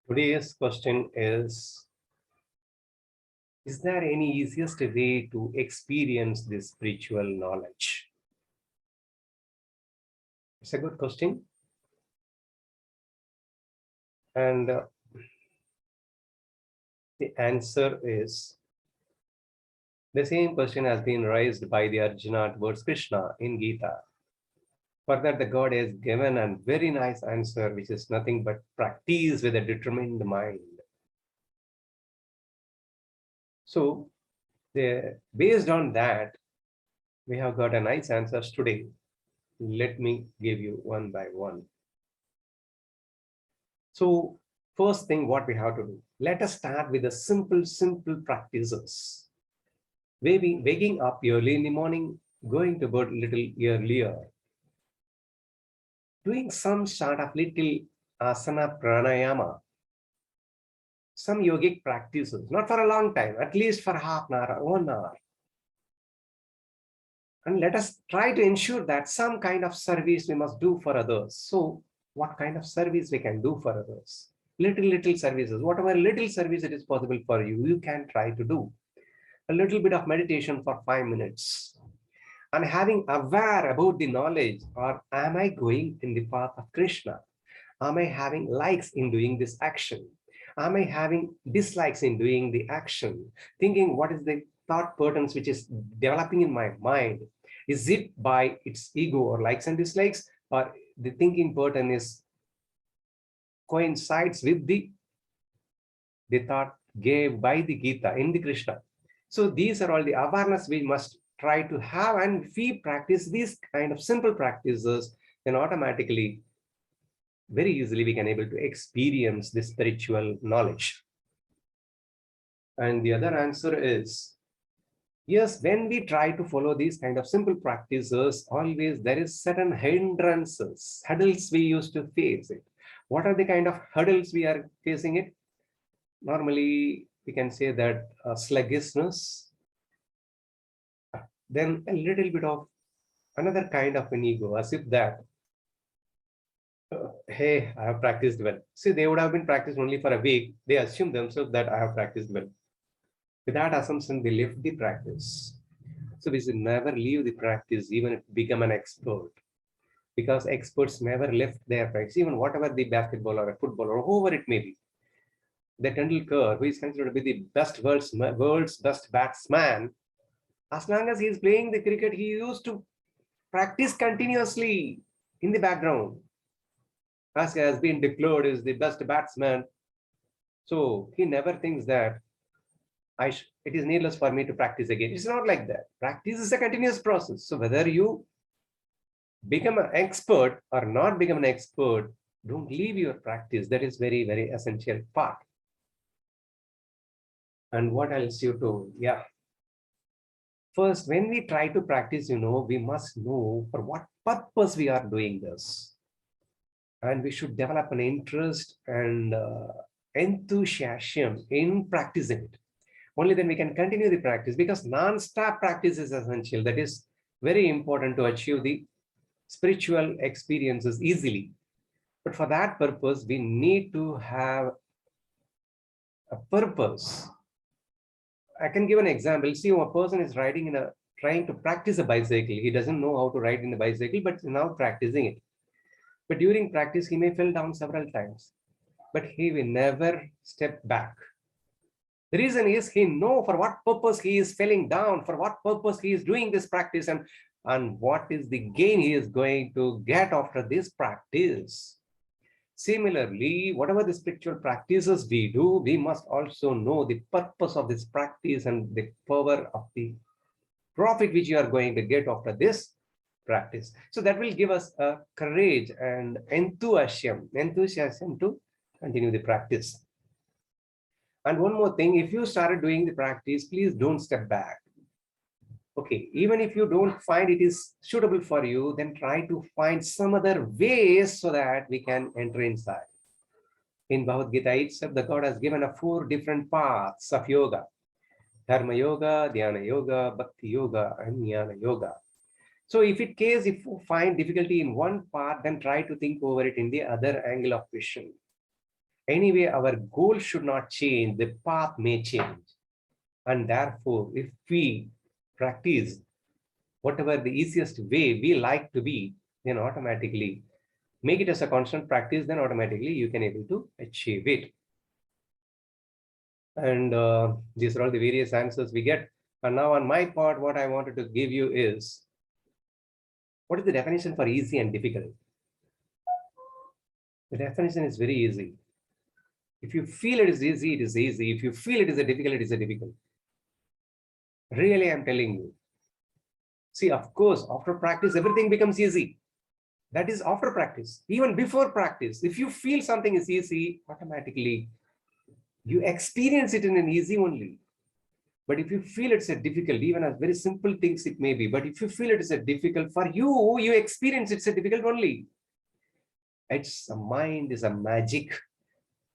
Today's question is there any easiest way to experience this spiritual knowledge? It's a good question. And the answer is the same question has been raised by the Arjuna towards Krishna in Gita. For that, the God has given a very nice answer, which is nothing but practice with a determined mind. So, based on that, we have got a nice answers today. Let me give you one by one. So, first thing what we have to do, let us start with the simple practices. Maybe waking up early in the morning, going to bed a little earlier, doing some sort of little asana pranayama, some yogic practices, not for a long time, at least for half an hour, 1 hour. And let us try to ensure that some kind of service we must do for others. So what kind of service we can do for others? Little services, whatever little service it is possible for you, you can try to do. A little bit of meditation for 5 minutes. And having aware about the knowledge, or am I going in the path of Krishna? Am I having likes in doing this action? Am I having dislikes in doing the action? Thinking what is the thought patterns which is developing in my mind? Is it by its ego or likes and dislikes, or the thinking pattern is coincides with the thought gave by the Gita in the Krishna? So these are all the awareness we must try to have, and if we practice these kind of simple practices, then automatically, very easily, we can able to experience this spiritual knowledge. And the other answer is, yes, when we try to follow these kind of simple practices, always there is certain hindrances, hurdles we used to face it. What are the kind of hurdles we are facing it? Normally, we can say that sluggishness, then a little bit of another kind of an ego, as if that, hey, I have practiced well. See, they would have been practiced only for a week. They assume themselves that I have practiced well. With that assumption, they left the practice. So we should never leave the practice, even if become an expert, because experts never left their practice, even whatever the basketball or a football or whoever it may be. The Tendulkar, who is considered to be the world's best batsman, as long as he is playing the cricket, he used to practice continuously in the background. As he has been declared as the best batsman, so he never thinks that it is needless for me to practice again. It's not like that. Practice is a continuous process. So whether you become an expert or not become an expert, don't leave your practice. That is very essential part. And what else you do? Yeah. First, when we try to practice, we must know for what purpose we are doing this. And we should develop an interest and enthusiasm in practicing it. Only then we can continue the practice, because non-stop practice is essential. That is very important to achieve the spiritual experiences easily. But for that purpose, we need to have a purpose. I can give an example. See, a person is trying to practice a bicycle. He doesn't know how to ride in a bicycle, but now practicing it. But during practice, he may fall down several times, but he will never step back. The reason is he knows for what purpose he is falling down, for what purpose he is doing this practice, and what is the gain he is going to get after this practice. Similarly, whatever the spiritual practices we do, we must also know the purpose of this practice and the power of the profit which you are going to get after this practice. So that will give us a courage and enthusiasm to continue the practice. And one more thing, if you started doing the practice, please don't step back. Okay, even if you don't find it is suitable for you, then try to find some other ways so that we can enter inside. In Bhagavad Gita itself, the God has given 4 different paths of yoga: Dharma Yoga, Dhyana Yoga, Bhakti Yoga, and Jnana Yoga. So if if you find difficulty in one part, then try to think over it in the other angle of vision. Anyway, our goal should not change, the path may change. And therefore, if we practice whatever the easiest way we like to be, then automatically make it as a constant practice, then automatically you can able to achieve it. And these are all the various answers we get. And now on my part, what I wanted to give you is, what is the definition for easy and difficult? The definition is very easy. If you feel it is easy, it is easy. If you feel it is a difficult, it is a difficult. Really, I'm telling you. See, of course, after practice, everything becomes easy. That is after practice. Even before practice, if you feel something is easy, automatically you experience it in an easy only. But if you feel it's a difficult, even as very simple things it may be, but if you feel it is a difficult for you, you experience it's a difficult only. It's a mind is a magic.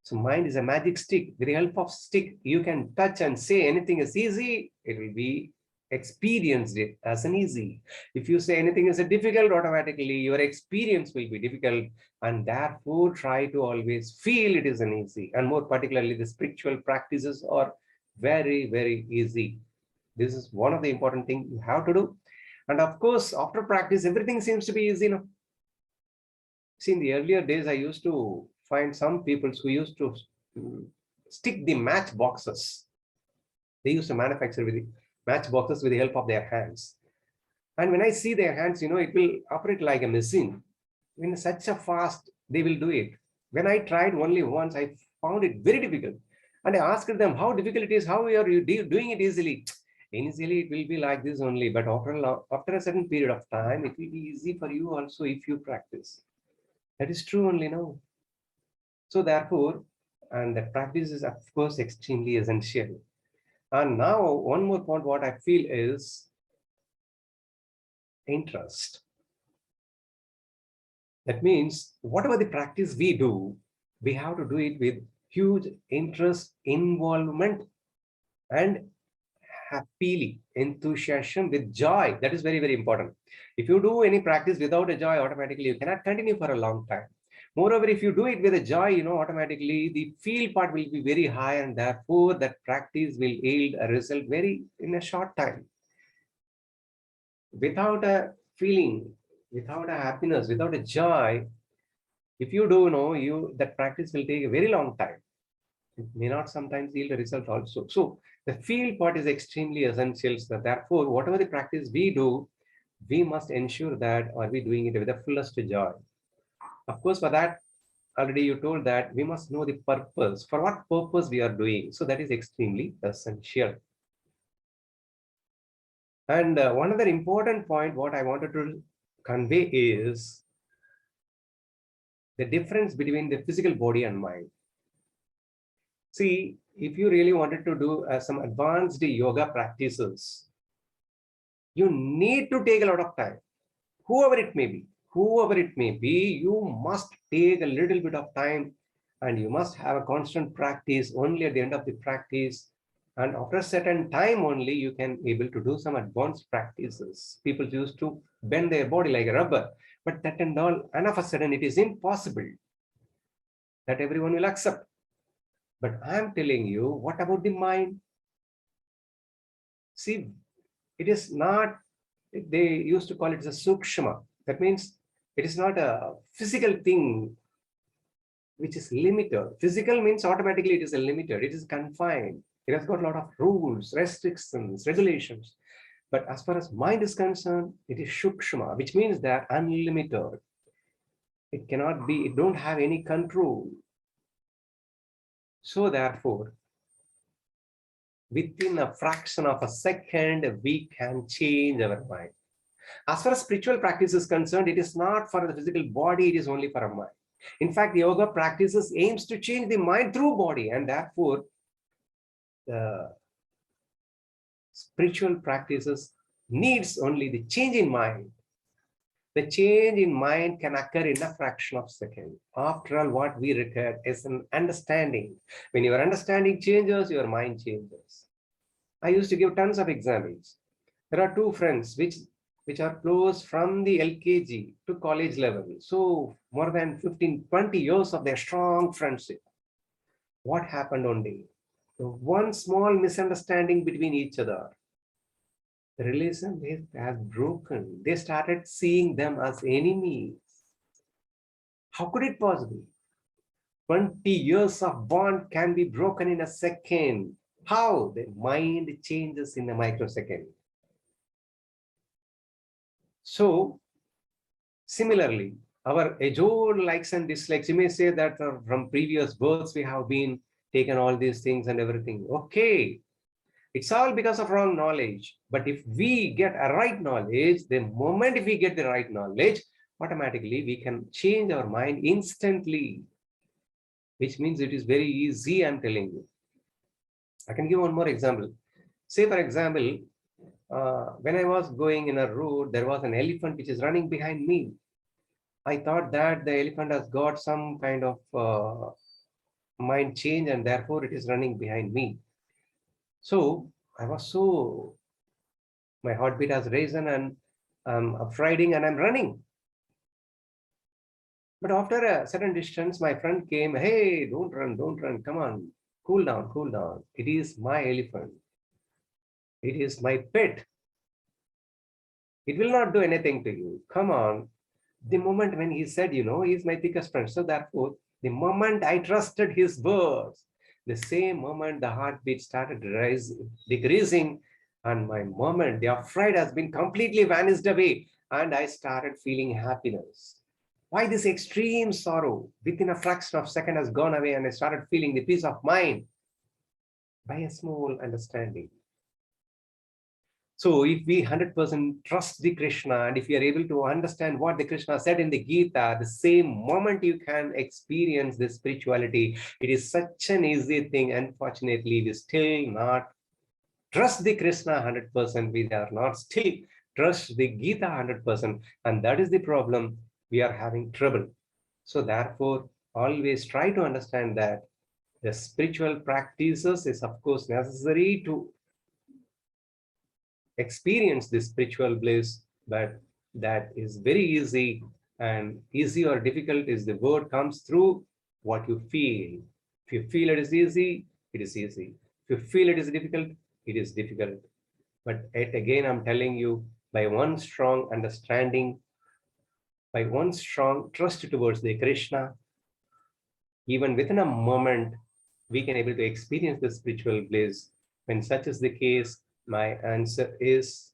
So mind is a magic stick. With the help of stick, you can touch and say anything is easy, it will be experienced it as an easy. If you say anything is a difficult, automatically your experience will be difficult, and therefore try to always feel it is an easy. And more particularly, the spiritual practices are very, very easy. This is one of the important things you have to do. And of course, after practice, everything seems to be easy now. See, in the earlier days, I used to find some people who used to stick the match boxes. They used to manufacture with the match boxes with the help of their hands. And when I see their hands, it will operate like a machine. In such a fast, they will do it. When I tried only once, I found it very difficult. And I asked them how difficult it is, how are you doing it easily? Initially, it will be like this only, but after a certain period of time, it will be easy for you also if you practice. That is true only now. So therefore, and the practice is of course extremely essential. And now one more point, what I feel is interest. That means whatever the practice we do, we have to do it with huge interest, involvement, and happily, enthusiasm, with joy. That is very, very important. If you do any practice without a joy, automatically you cannot continue for a long time. Moreover, if you do it with a joy, automatically the feel part will be very high, and therefore that practice will yield a result very in a short time. Without a feeling, without a happiness, without a joy, if you do that practice will take a very long time. It may not sometimes yield a result also. So the feel part is extremely essential. So therefore, whatever the practice we do, we must ensure that are we doing it with the fullest joy. Of course, for that, already you told that we must know the purpose, for what purpose we are doing. So that is extremely essential. And one other important point, what I wanted to convey is the difference between the physical body and mind. See, if you really wanted to do some advanced yoga practices, you need to take a lot of time, whoever it may be. Whoever it may be, you must take a little bit of time, and you must have a constant practice. Only at the end of the practice, and after a certain time only, you can able to do some advanced practices. People used to bend their body like a rubber, but that and all, and of a sudden, it is impossible that everyone will accept. But I'm telling you, what about the mind? See, it is not, they used to call it as a sukshma. That means it is not a physical thing which is limited. Physical means automatically it is a limited, it is confined. It has got a lot of rules, restrictions, regulations. But as far as mind is concerned, it is sukshma, which means that unlimited. It cannot be, it don't have any control. So therefore, within a fraction of a second, we can change our mind. As far as spiritual practice is concerned, it is not for the physical body, it is only for a mind. In fact, yoga practices aims to change the mind through body, and therefore, the spiritual practices needs only the change in mind. The change in mind can occur in a fraction of a second. After all, what we require is an understanding. When your understanding changes, your mind changes. I used to give tons of examples. There are two friends which are close from the LKG to college level. So more than 15, 20 years of their strong friendship. What happened only? The one small misunderstanding between each other. The relation has broken. They started seeing them as enemies. How could it possibly? 20 years of bond can be broken in a second. How? The mind changes in a microsecond. So, similarly, our age-old likes and dislikes, you may say that from previous births we have been taken all these things and everything. Okay, it's all because of wrong knowledge. But if we get a right knowledge, the moment if we get the right knowledge, automatically we can change our mind instantly, which means it is very easy, I'm telling you. I can give one more example. Say, for example, when I was going in a road, there was an elephant which is running behind me. I thought that the elephant has got some kind of mind change and therefore it is running behind me. So I was so, my heartbeat has risen and I'm afraid and I'm running. But after a certain distance, my friend came, hey, don't run, come on, cool down, cool down. It is my elephant. It is my pet. It will not do anything to you. Come on. The moment when he said, he's my thickest friend. So therefore, the moment I trusted his words, the same moment the heartbeat started decreasing, and my moment, the afraid has been completely vanished away, and I started feeling happiness. Why this extreme sorrow within a fraction of a second has gone away, and I started feeling the peace of mind by a small understanding. So if we 100% trust the Krishna, and if we are able to understand what the Krishna said in the Gita, the same moment you can experience this spirituality. It is such an easy thing. Unfortunately, we still not trust the Krishna 100%. We are not still trust the Gita 100%. And that is the problem. We are having trouble. So therefore, always try to understand that the spiritual practices is of course necessary to experience this spiritual bliss, but that is very easy, and easy or difficult is the word comes through what you feel. If you feel it is easy, it is easy. If you feel it is difficult, it is difficult. But yet again, I'm telling you, by one strong understanding, by one strong trust towards the Krishna, even within a moment, we can able to experience the spiritual bliss. When such is the case, my answer is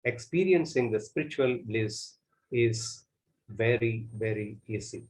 experiencing the spiritual bliss is very, very easy.